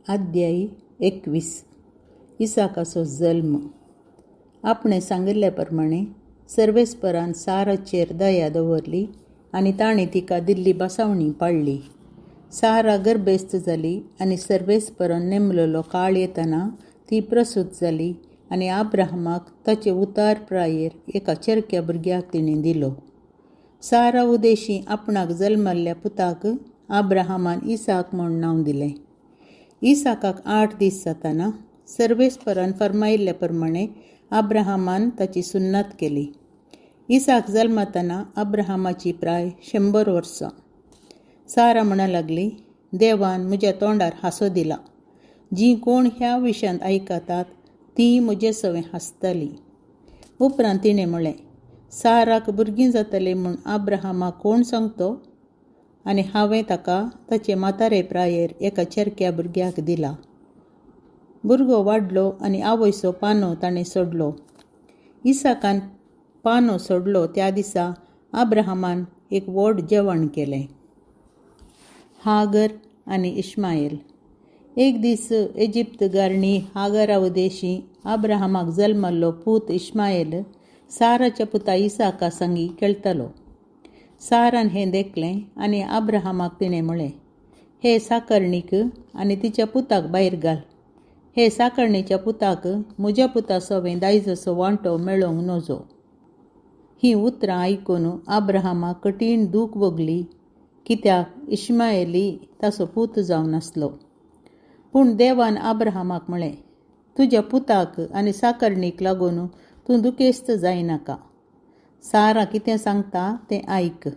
अध्यायी 21 इसाकाचो जल्म. आपणे सांगिल्ले प्रमाणे सर्वेस्परान साराचेर दया दवरली आनी ताणें तिका दिल्ली बसावणी पाळली. सारा गर्भेस्त जाली आनी सर्वेस्परान नेमलेलो काळ येतना ती प्रसूत जाली आनी आब्राहमाक ताचे उतार प्रायेर एका चरक्या भुरग्याक तिणें दिलो. सारा उदेशी आपणाक जल्मल्ल्या पुताक आब्राहमान इसाक म्हूण नांव दिलें. इसाकाक 8 दीस जाताना सर्वेस्परान फर्मायिल्ले प्रमाणे आब्राहमान ताची सुन्नत केली. इसाक जल्मतना आब्राहमाची प्राय 100 वर्सां. सारा म्हणा लागली, देवान म्हज्या तोंडार हांसो दिला. जीं कोण ह्या विशयांत आयकतात तीं म्हजे सवें हांसतलीं. उपरांत तिणें म्हळें, साराक भुरगीं जातलें म्हूण आब्राहमाक कोण सांगतो? आनी हांवें ताका ताचे म्हातारे प्रायेर एका चरक्या भुरग्याक दिला. भुरगो वाडलो आनी आवयचो पानो ताणें सोडलो. इसाकान पानो सोडलो त्या दिसा आब्राहमान एक व्हड जेवण केलें. हागर आनी इश्मायल. एक दीस इजिप्त गारणी हागरा उदेशी आब्राहमाक जल्मल्लो पूत इश्मायल साराच्या पुता इसाका संगी खेळटलो. सारान हें देखलें आनी आब्राहमाक तिणें म्हळें, हे साकरणीक आनी तिच्या पुताक भायर घाल. हे साकरणीच्या पुताक म्हज्या पुता सवें दायजचो वांटो मेळोंक नजो. हीं उतरां आयकून आब्राहमाक कठीण दूख भोगली, कित्याक इश्माएली ताचो पूत जावन नासलो. पूण देवान आब्राहमाक म्हळें, तुज्या पुताक आनी साकरणीक लागून तूं दुखेस्त जायनाका. सारा कितें सांगता तें आयक,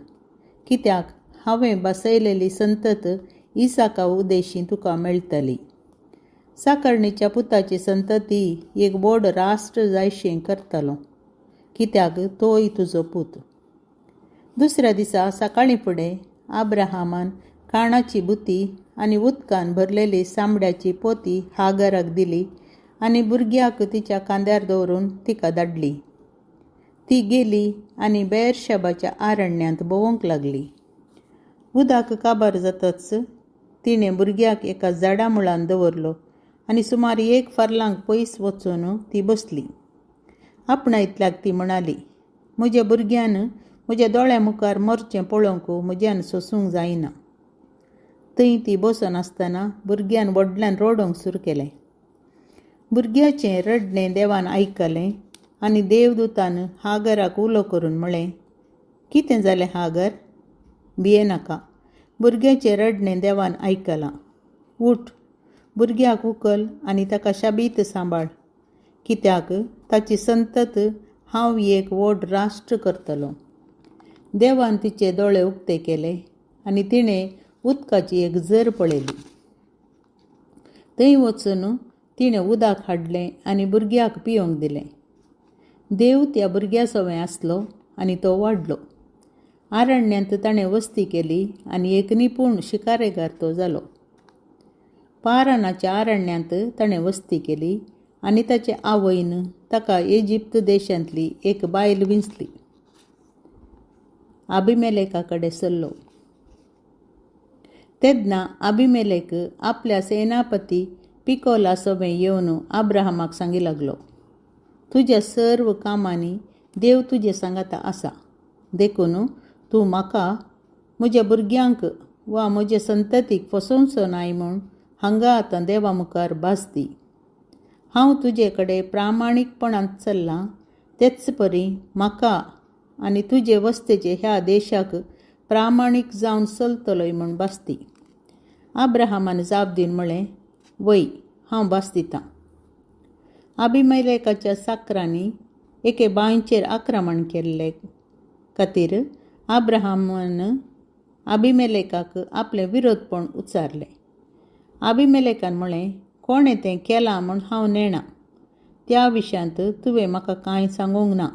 कित्याक हांवें बसयलेली संतत इसाका उदेशी तुका मेळटली. साकरणीच्या पुताची संतती एक व्हड राष्ट्र जायशें करतलो, कित्याक तोय तुजो पूत. दुसऱ्या दिसा सकाळीं फुडें आब्राहमान काणाची बुती आनी उदकान भरलेली सामड्याची पोती हागराक दिली आनी भुरग्याक तिच्या खांद्यार दवरून तिका धाडली. ती गेली आनी बेर्शेबाच्या आरण्यांत भोंवूंक लागली. उदक काबार जातच तिणें भुरग्याक एका झाडा मुळान दवरलो आनी सुमार 1 फर्लांग पयस वचून ती बसली. आपणा इतल्याक ती म्हणाली, म्हज्या भुरग्यान म्हज्या दोळ्या मुखार मरचें पळोवंक म्हज्यान सोंसूंक जायना. थंय ती बसून आसतना भुरग्यान व्हडल्यान रडोंक सुरू केलें. भुरग्याचें रडणें देवान आयकलें आनी देवदूतान हागराक उलो करून म्हळें, कितें जालें हागर? भियेनाका. भुरग्याचें रडणें देवान आयकलां. उठ, भुरग्याक उखल आनी ताका शाबीत सांबाळ, कित्याक ताची संतत हांव एक व्हड राष्ट्र करतलो. देवान तिचे दोळे उक्ते केले आनी तिणें उदकाची एक झर पळयली. थंय वचून तिणें उदक हाडलें आनी भुरग्याक पिवंक दिलें. देव त्या भुरग्या सवें आसलो आनी तो वाडलो. आरण्यांत ताणें वस्ती केली आनी एक निपूण शिकारेगार तो जालो. पारानाच्या आरण्यांत ताणें वस्ती केली आनी ताचे आवयन ताका इजिप्त देशांतली एक बायल विंचली. अभिमेलेका कडेन सल्लो. तेन्ना अभिमेलेक आपल्या सेनापती पिकोला सवें येवन आब्राहमाक सांगी लागलो, तुज्या सर्व कामांनी देव तुजे सांगाता आसा. देखून तूं म्हाका म्हज्या भुरग्यांक वा म्हज्या संततीक फसोवचो नाय म्हूण हांगा आतां देवा मुखार भास दी. हांव तुजे कडेन प्रामाणीकपणान चल्लां तेच परी म्हाका आनी तुजे वस्तेचे ह्या देशाक प्रामाणीक जावन चलतलोय म्हूण भास दी. आब्राहमान जाप दिवन म्हळें, वय, हांव भास दितां. अभिमेलेकाच्या साकरांनी एके बांयचेर आक्रमण केल्ले खातीर आब्राहमान अभिमेलेकाक आपलें विरोधपण उच्चारलें. अभिमेलेकान म्हळें, कोणें तें केलां म्हूण हांव नेणा. त्या विशयांत तुवें म्हाका कांय सांगूंक ना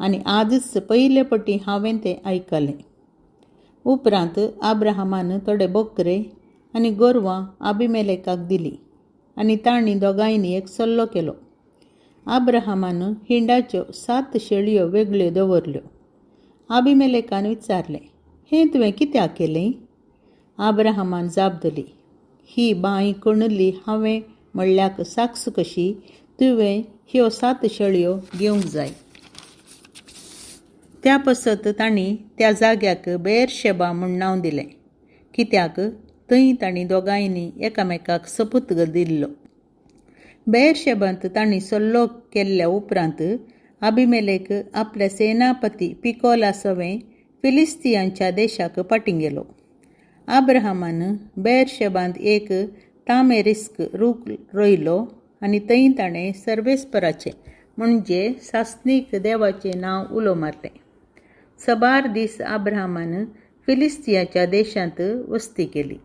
आनी आजच पयले पटी हांवें तें आयकलें. उपरांत आब्राहमान थोडे बकरे आनी गोरवां अभिमेलेकाक दिलीं आनी तांणी दोगांयनी एक सल्लो केलो. आब्राहमान हिंडाच्यो 7 शेळयो वेगळ्यो दवरल्यो. अभिमेलेकान विचारलें, हें तुवें कित्याक केलें? आब्राहमान जाप दिली, ही बांय कोणली हांवें म्हणल्याक साक्स कशी तुवें ह्यो 7 शेळयो घेवंक जाय. त्या पसत तांणी त्या जाग्याक बेर्शेबा म्हूण नांव दिलें, कित्याक थंय तांणी दोगांयनी एकामेकाक सपूत दिल्लो. बेर्शेबांत तांणी सल्लो केल्ल्या उपरांत अभिमेलेक आपल्या सेनापती पिकोला सवें फिलिस्तियांच्या देशाक पाटी गेलो. अब्राहमान बेर्शेबांत एक तामेरिस्क रूख रोयलो आनी थंय ताणें सर्वेस्पराचें म्हणजे सासणीक देवाचें नांव उलो मारलें. सबार दीस अब्राहमान फिलिस्तियाच्या देशांत वस्ती केली.